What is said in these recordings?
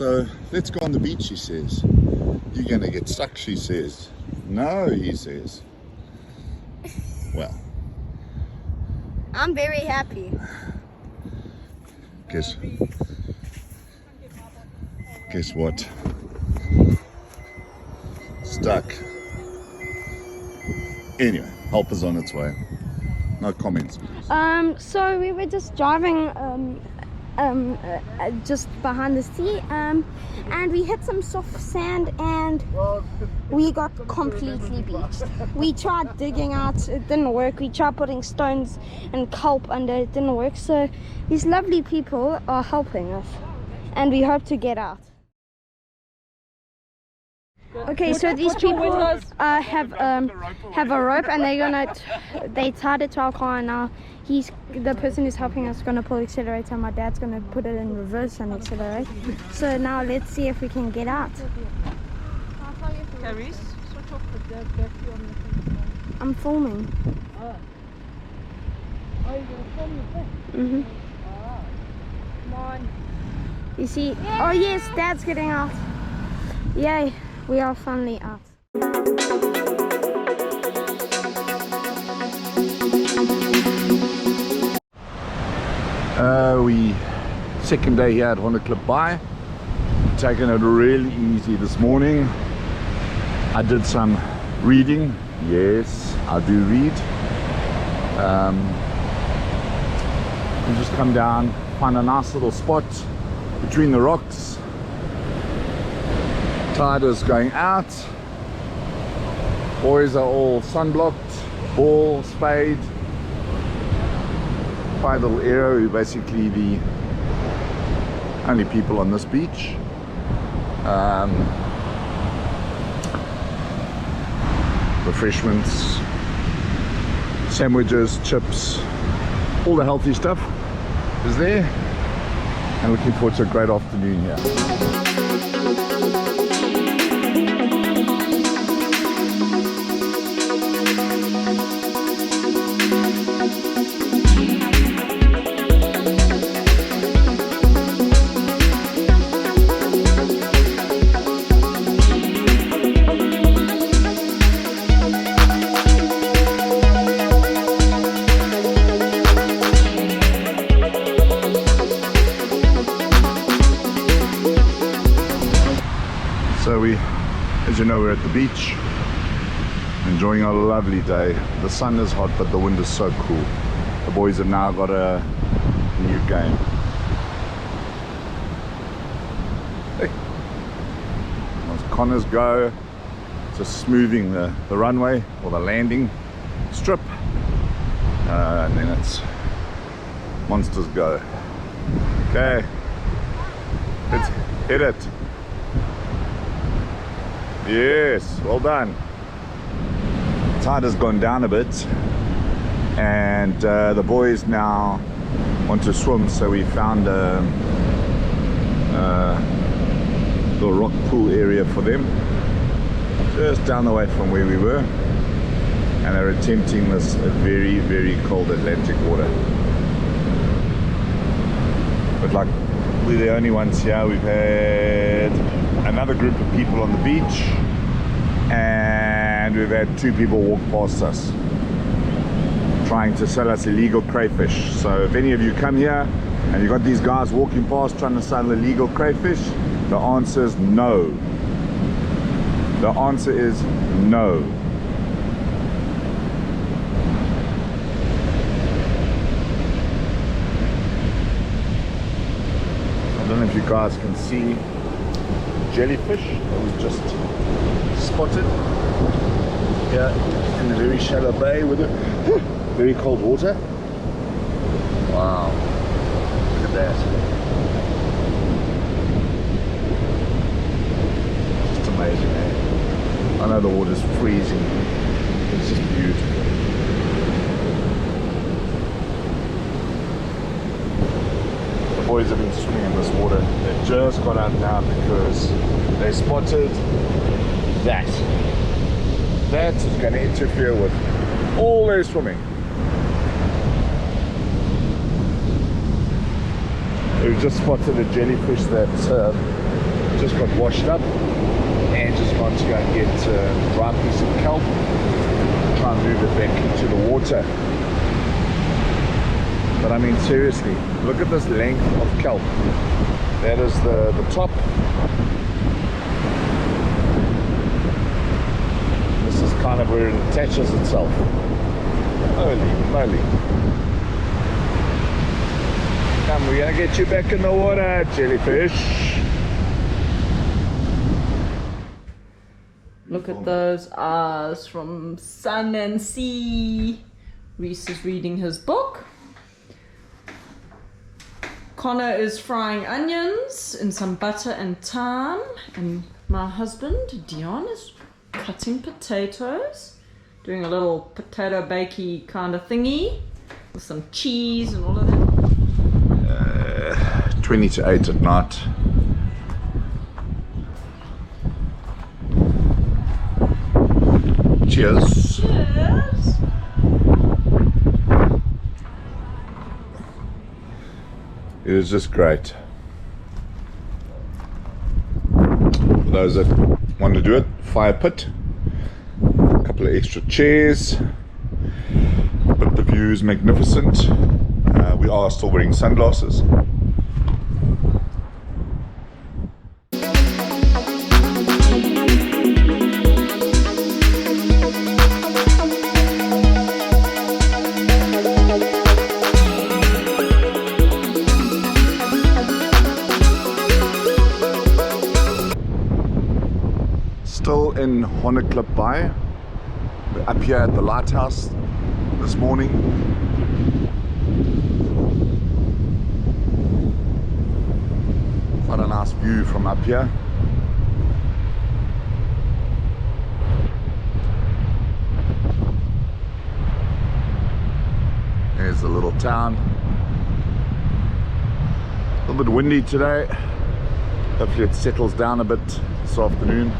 So let's go on the beach, he says. You're gonna get stuck, she says. No, he says. Well, I'm very happy. Guess what? Stuck. Anyway, help is on its way. No comments. So we were just driving just behind the sea, and we hit some soft sand and we got completely beached. We tried digging out, it didn't work. We tried putting stones and kelp under, it didn't work. So these lovely people are helping us and we hope to get out. Okay, so these people have a rope and they tied it to our car, and now the person who's helping us is gonna pull the accelerator and my dad's gonna put it in reverse and accelerate. So now let's see if we can get out. Carries, switch off the battery on the thing. I'm filming. Oh, you're gonna film the thing? Mm-hmm. Come on. You see? Oh yes, Dad's getting out. Yay, we are finally out. Second day here at Hondeklip baai. Taking it really easy this morning. I did some reading. Yes, I do read. And just come down, find a nice little spot between the rocks. Tide is going out. Boys are all sunblocked, ball, spade. Five little arrow, who basically the only people on this beach. Refreshments, sandwiches, chips, all the healthy stuff is there, and looking forward to a great afternoon here. So as you know, we're at the beach, enjoying a lovely day. The sun is hot, but the wind is so cool. The boys have now got a new game. Hey, as Connors go, just smoothing the runway or the landing strip, and then it's monsters go. Okay, let's hit it. Yes, well done. Tide has gone down a bit, and the boys now want to swim, so we found a little rock pool area for them just down the way from where we were, and they're attempting this very, very cold Atlantic water. But like, we're the only ones here. We've had another group of people on the beach, and we've had two people walk past us trying to sell us illegal crayfish. So if any of you come here and you got these guys walking past trying to sell illegal crayfish, the answer is no. The answer is no. I don't know if you guys can see jellyfish that we just spotted here in a very shallow bay with very cold water. Wow, look at that. Just amazing, eh? I know the water's freezing. It's just beautiful. The boys have been swimming in this water. They've just got out now because they spotted that. That is going to interfere with all their swimming. We've just spotted a jellyfish that just got washed up and just gone to go and get a dry piece of kelp, try and move it back into the water. But I mean, seriously, look at this length of kelp. That is the top. This is kind of where it attaches itself. Holy moly. Come, we're gonna get you back in the water, jellyfish. Look at those eyes from sun and sea. Reese is reading his book. Connor is frying onions in some butter and thyme. And my husband, Dion, is cutting potatoes. Doing a little potato bakey kind of thingy. With some cheese and all of that. 20 to 8 at night. Cheers. Cheers. It is just great. For those that want to do it, fire pit, a couple of extra chairs, but the view is magnificent. We are still wearing sunglasses. Still in Hondeklip baai. We're up here at the lighthouse this morning. Quite a nice view from up here. There's the little town. A little bit windy today. Hopefully it settles down a bit this afternoon.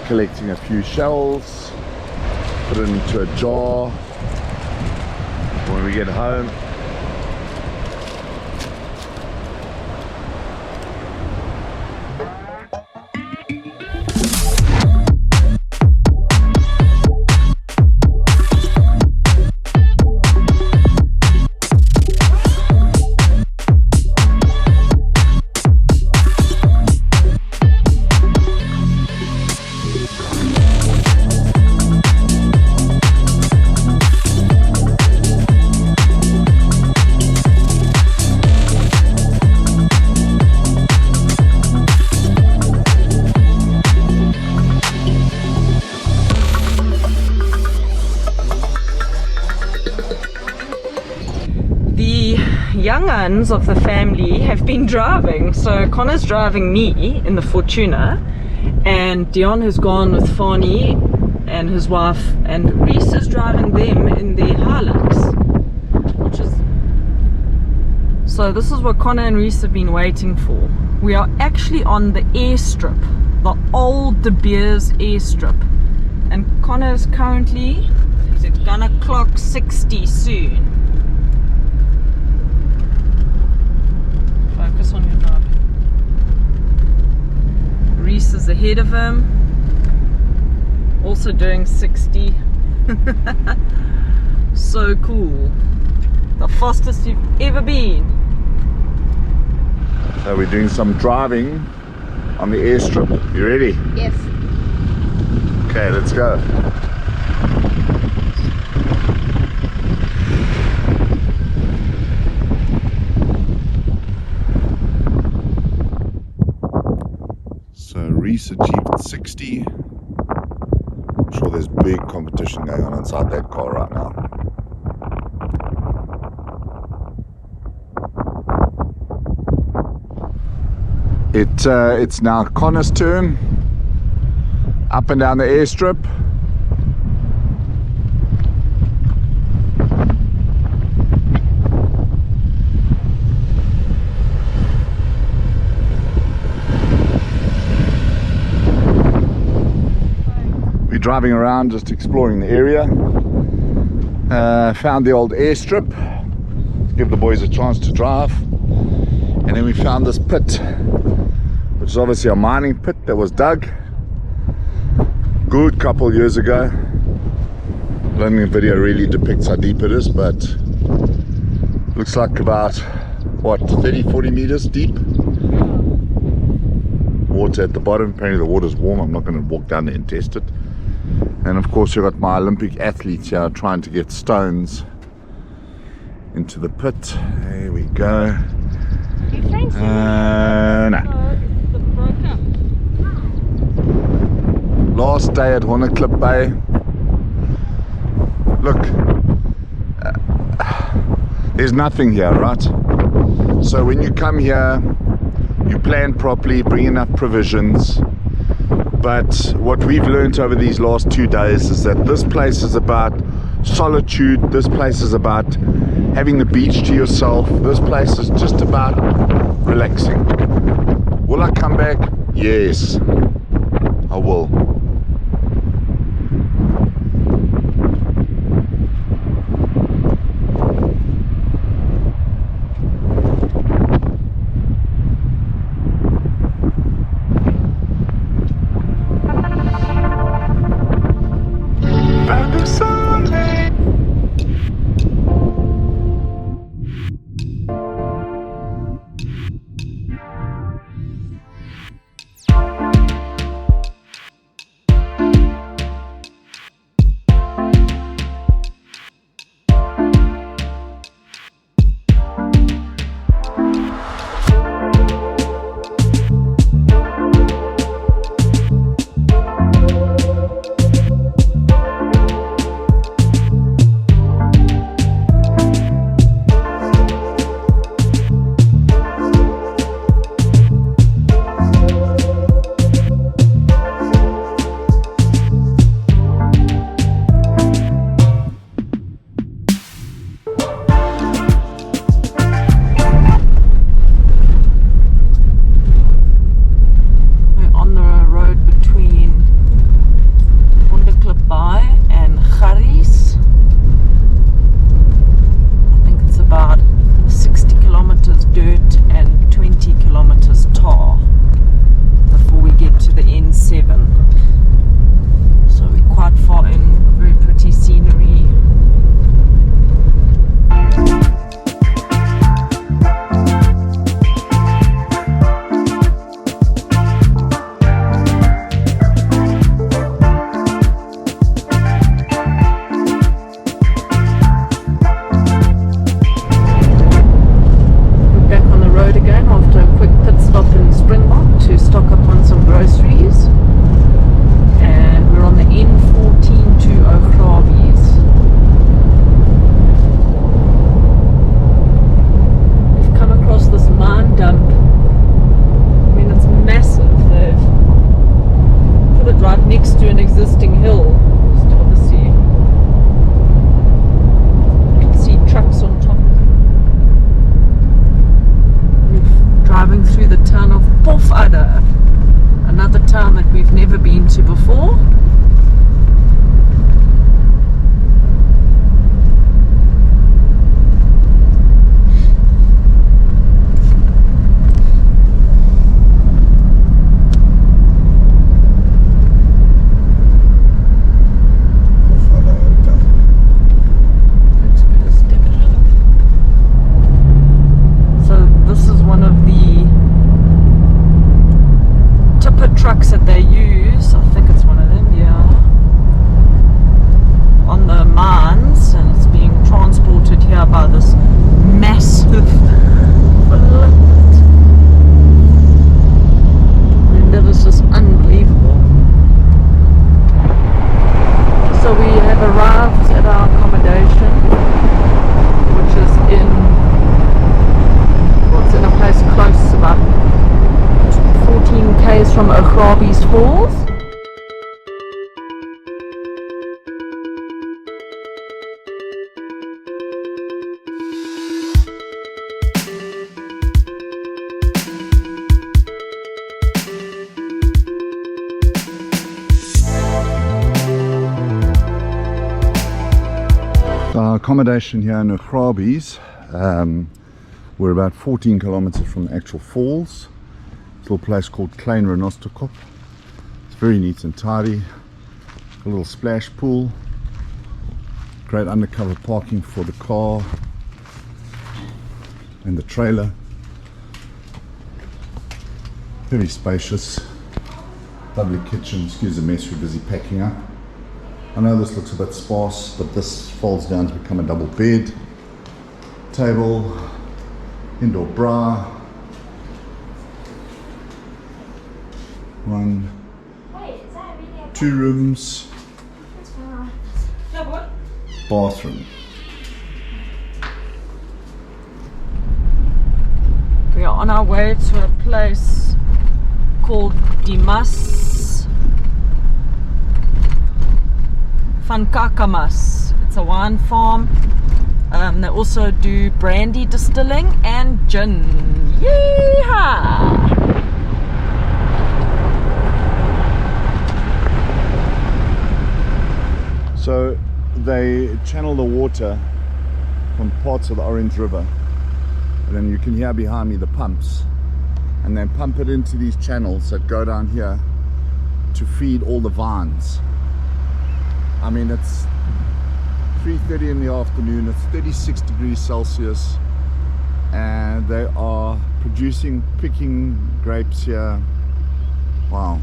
Collecting a few shells, put it into a jar when we get home. Young uns of the family have been driving. So Connor's driving me in the Fortuna, and Dion has gone with Fani and his wife, and Reese is driving them in their Highlands, which is... So this is what Connor and Reese have been waiting for. We are actually on the airstrip, the old De Beers airstrip, and Connor is currently, he's gonna clock 60 soon. Focus on your knob. Reese is ahead of him, also doing 60. So cool. The fastest you've ever been. So we're doing some driving on the airstrip. You ready? Yes. Okay, let's go. So Reese achieved 60 be. I'm sure there's big competition going on inside that car right now. It's now Connor's turn. Up and down the airstrip. We're driving around, just exploring the area. Found the old airstrip. Give the boys a chance to drive. And then we found this pit, which is obviously a mining pit that was dug good couple years ago. I don't think the video really depicts how deep it is, but looks like about what, 30-40 meters deep. Water at the bottom. Apparently the water's warm. I'm not going to walk down there and test it. And of course you've got my Olympic athletes here trying to get stones into the pit. There we go. No. Last day at Hondeklip Bay. Look, there's nothing here, right? So when you come here, you plan properly, bring enough provisions. But what we've learned over these last 2 days is that this place is about solitude. This place is about having the beach to yourself. This place is just about relaxing. Will I come back? Yes, I will. Our accommodation here in Augrabies, we're about 14 kilometers from the actual falls. It's a little place called Hondeklip. It's very neat and tidy. A little splash pool, great undercover parking for the car and the trailer. Very spacious, lovely kitchen. Excuse the mess, we're busy packing up. I know this looks a bit sparse, but this folds down to become a double bed, table, indoor bra, one, 2 rooms, bathroom. We are on our way to a place called Dimas van Kakamas. It's a wine farm. They also do brandy distilling and gin. Yeehaw! So they channel the water from parts of the Orange River, and then you can hear behind me the pumps, and then pump it into these channels that go down here to feed all the vines. I mean, it's 3:30 in the afternoon, it's 36 degrees Celsius, and they are picking grapes here. Wow.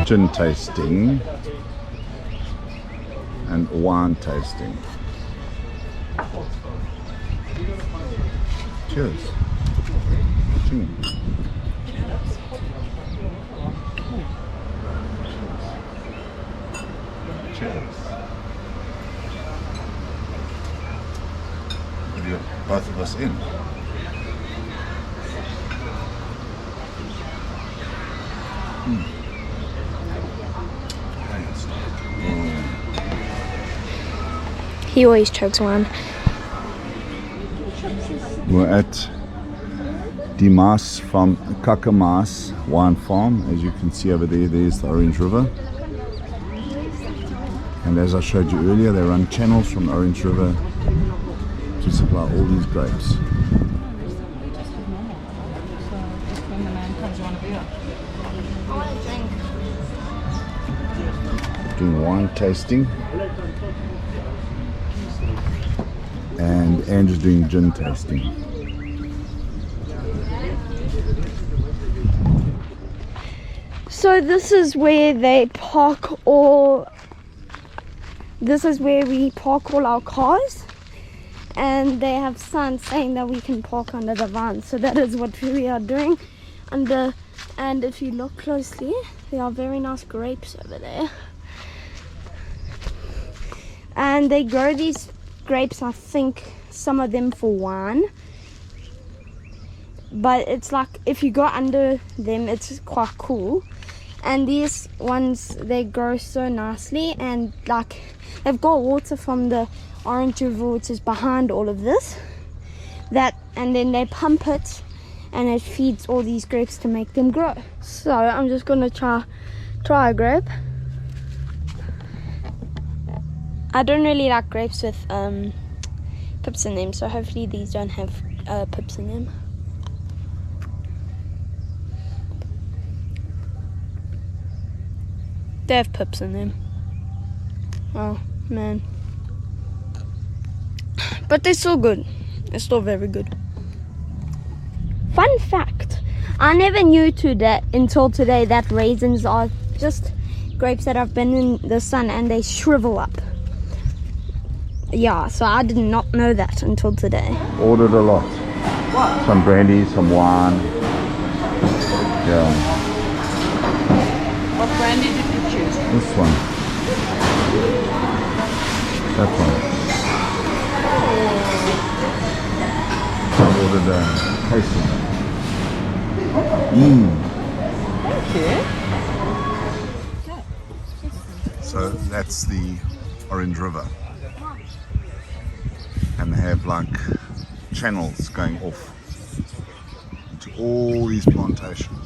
Gin tasting and wine tasting. Cheers. Cheers. We'll get both of us in. He always chokes one. We're at Dimas from Kakamas wine farm. As you can see over there, there's the Orange River. And as I showed you earlier, they run channels from the Orange River to supply all these grapes. Doing wine tasting. And Andrew's doing gin tasting. So this is where they park all. This is where we park all our cars, and they have signs saying that we can park under the van. So that is what we are doing under. And if you look closely, there are very nice grapes over there, and they grow these grapes, I think some of them for wine, but it's like if you go under them it's quite cool. And these ones, they grow so nicely, and like they've got water from the Orange River, which is behind all of this, and then they pump it and it feeds all these grapes to make them grow. So I'm just gonna try a grape. I don't really like grapes with pips in them, so hopefully these don't have pips in them. They have pips in them. Oh man. But they're still good. They're still very good. Fun fact, I never knew until today that raisins are just grapes that have been in the sun and they shrivel up. Yeah, so I did not know that until today. Ordered a lot. What? Some brandy, some wine. Yeah. What brandy did you choose? This one. That one. I ordered a tasting. Thank you. So that's the Orange River. And they have like channels going off into all these plantations.